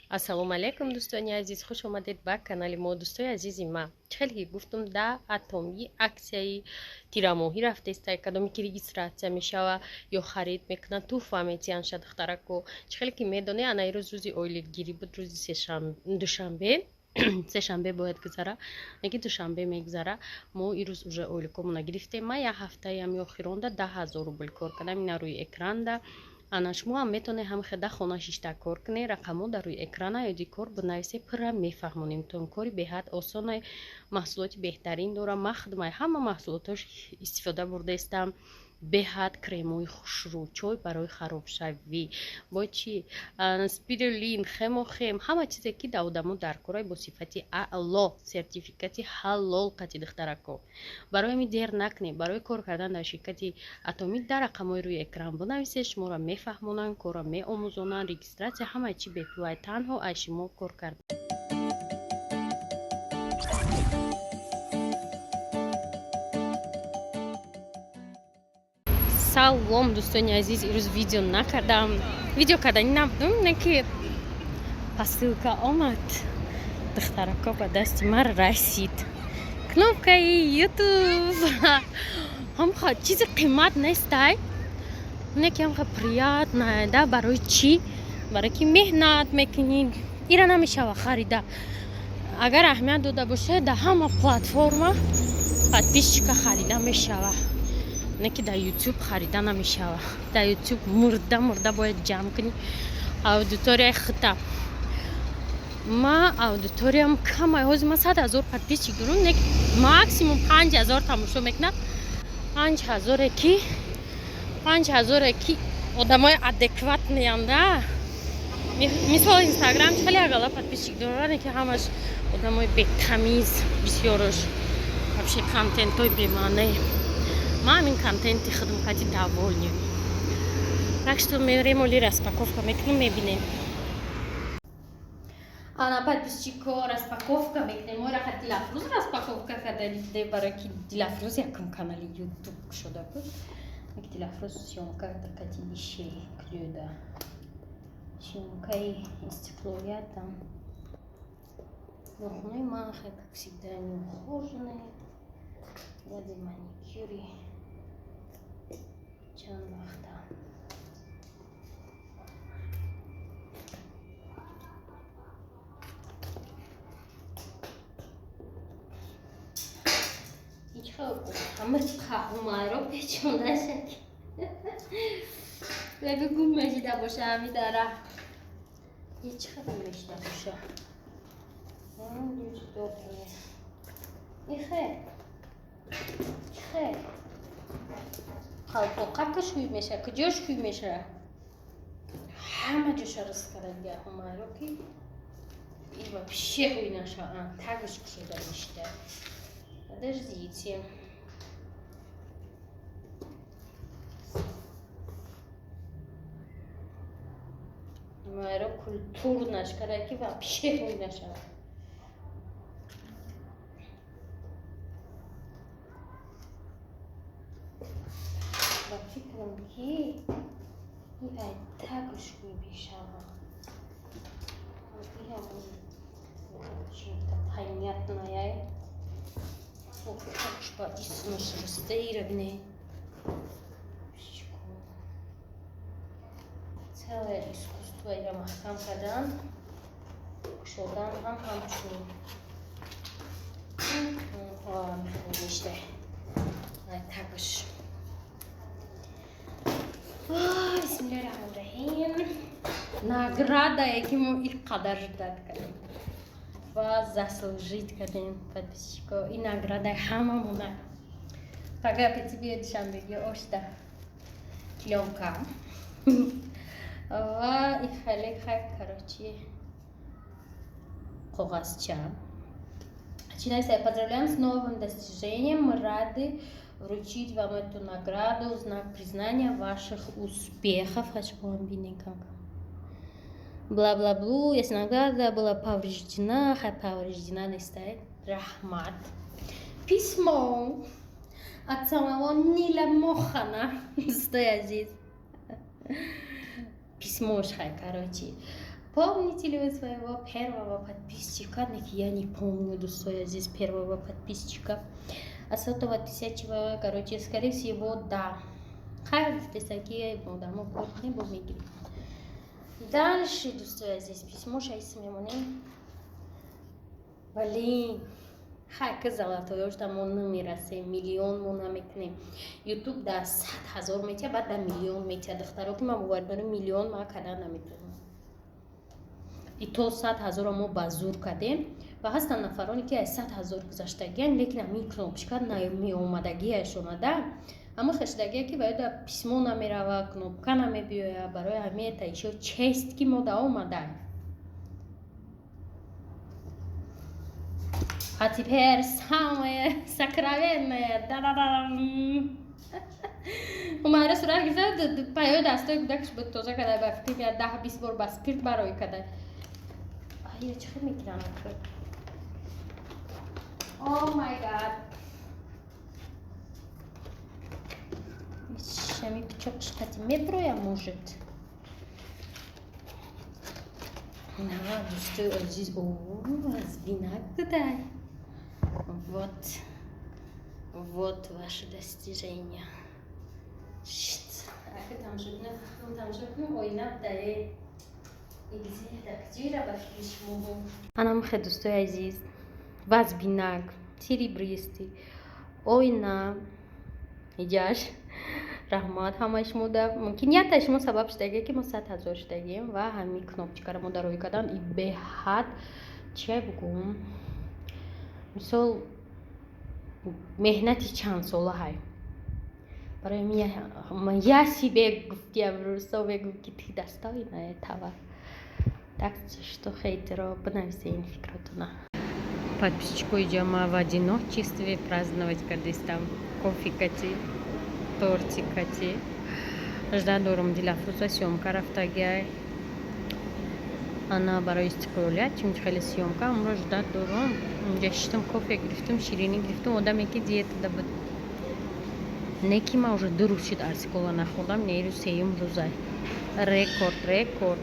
ассалому алейкум дӯстони азиз, хуш омадед ба канали мо. дӯстои азизи ман, хеле ки гуфтум да атоми аксияи тирамоҳӣ рафтестай кадоме ки регистратсия мешава ё харид мекунад туҳфа метиҳанд духтарако. хеле ки медоне ана ирӯз рӯзи оилетгирӣ буд, рӯзи душанбе сешанбе бояд гузара, неки душанбе мегузара. мо ирӯз уже оиликомона гирифтем. ман як ҳафтаи ҳами охиронда 10,000 рубл кор кардам. ина рӯи экранда ана шумо ҳам метавонед ҳамихеда хона шишта кор кунед. рақамҳо дар рӯи экрана ёди кор бинависед, пурра мефаҳмонемтон. кори беҳад осона, маҳсулоти беҳтарин дора. ман хидмаи ҳама маҳсулотош истифода бурдаистам. беҳад кремои хушрӯчой барои харобшавӣ бо чи спирулин, хемохем, ҳама чизе ки да одамо даркора бо сифати аъло, сертификати ҳалол қати духтарако. барои ҳамин дер накунед. барои кор кардан дар ширкати атоми дар рақамҳои рӯи экран бинависед. шуморо мефаҳмонанд, корро меомӯзонанд. регистратсия ҳамаи чи бепулай, танҳо аз шумо кор кардан. салом дӯстони азиз, ирӯз видео накардам. видео кардани набудум, неки посилка омад. духтарако ба дасти ман расид. кнопкаи ютуб. ҳамха чизи қимат нестай, неки ҳамха приятная, да, барои чи? барои ки меҳнат мекунид, ира намешава харида. агар аҳамият дода бошад, да ҳама платформа подписчика харида мешава, неки дар ютуб харида намешава. дар ютуб мурда бояд ҷамъ кунӣ. аудиторияи хита. ман аудиториям камай. ҳозир ман 100,000 подписчик дорам, неки максимум 5,000 тамошо мекунад. 5,000 ки одамои адекватнеам, да. мисол инстаграм хеле агала подписчик дорад, неки ҳамаш одамои бетамиз, бисёрош вообще контентои бемаъне. ман ҳамин контенти хидмати довольнем. так что мерем оли распаковка мекунем, мебинем. ана подписчико распаковка мекунем. мо рақа Дилафрӯз распаковка карданидем, барои ки Дилафрӯз якум канали ютуб кушода буд. Дилафрӯз сёмка такати иши клюда. Сёмкаи инстиклоятам. нохунаи ман хай как всегда неухоженные. Ради маникюри. чанд вақта. ҳамаро печонда шак. бегу гум мешида боша ҳами дара. ҳеҷ хата мешида боша. ихе қалпоқа ка шӯй меша, куҷо шӯй меша? ҳама ҷоша рис карда ҳамаро ки и вообще ҳӯй нашаванд. тагш кушода мешида. подождите. ҳамаро культурнаш карда ки вообще ҳӯй нашаванд. ба фикрам ки ивай тагш ҳӯй бешаванд. понятная. Исмаш растаированы. Целое искусство я махкам кадан. Кушодан ҳамчун. Ништа. Тагш. Бисмиллахиррахманиррахим. Награда, ки мо ин қадар ждат кардем. Ва заслужить кардем подписчико. И награда ҳамамона. Пага петиби душанбеги ошта. Клёнка. Ва и хеле хай короче. Қоғазча. Чинайся, поздравляем с новым достижением. Мы рады вручить вам эту награду в знак признания ваших успехов. Хочу вам видеть как. Бла-бла-блу. Если награда была повреждена, не стоит. Рахмат. Письмо от самого Нила Мохана. Стой, Азиз. Письмо, короче. Помните ли вы своего первого подписчика? Я не помню, достоя здесь первого подписчика. А сотого тысячного, короче, скорее всего, да. Хайф, такие, ну да, мы не будем. Дальше, достоя здесь письмо, шайс мемоне. Блин. Хай золотой, что мы мирасе, миллион мунамекне. YouTube да 100,000 метя, بعد да миллион метя. Дохтаро ки ма бовардари миллион ма када наметонам. И то 100,000 мо ба зур кадем ва ҳастанд нафароне ки аз 100,000 гузаштагиян, лекин ҳамин кнопочка меомадагиашона да ҳама хештагия ки баёда письмо намерава, кнопка намебиёя, барои ҳамин таишо чест ки мо да омадаем. А теперь самое сокровенное. У меня раз урак гизад поёд астой кудакш буд тоза кадай ба фикр меяд 10-20 бор ба спирт барои кадай. Я чехо мекунам акро. О май гад. Шами пичок шкати метроя может. На, что здесь? О, винак кадай. Вот ваше достижение. Там же ойнап дае. Анам хедустой азиз. Вас бинак, серебристый. Ойна. Идяш. Рахмат ҳамаи шумо да мумкинияти шумо сабаб шудагие ки мо 100,000 шудагем ва ҳамин кнопчикаро мо дарои кадан и беҳад че бугум мисол меҳнати чанд солаҳай барои я себе гуфтия бегу ки ты достойна этого. Так что хейтеро бинависед фикратона. Подписчику идём в одиночестве праздновать кардистам кофе-кати. Тортикати. Ждать дором Дилафруза съемка рафтагия. Она барои истиқлолият чунки хеле съемка амро ждать дором. Инҷа шиштам кофе гирифтам, ширинӣ гирифтам, одаме ки диетада буд. Не ки ман уже 2 рӯз шуд арсикола нахӯрдам, не рӯз сеюм рӯзай. Рекорд.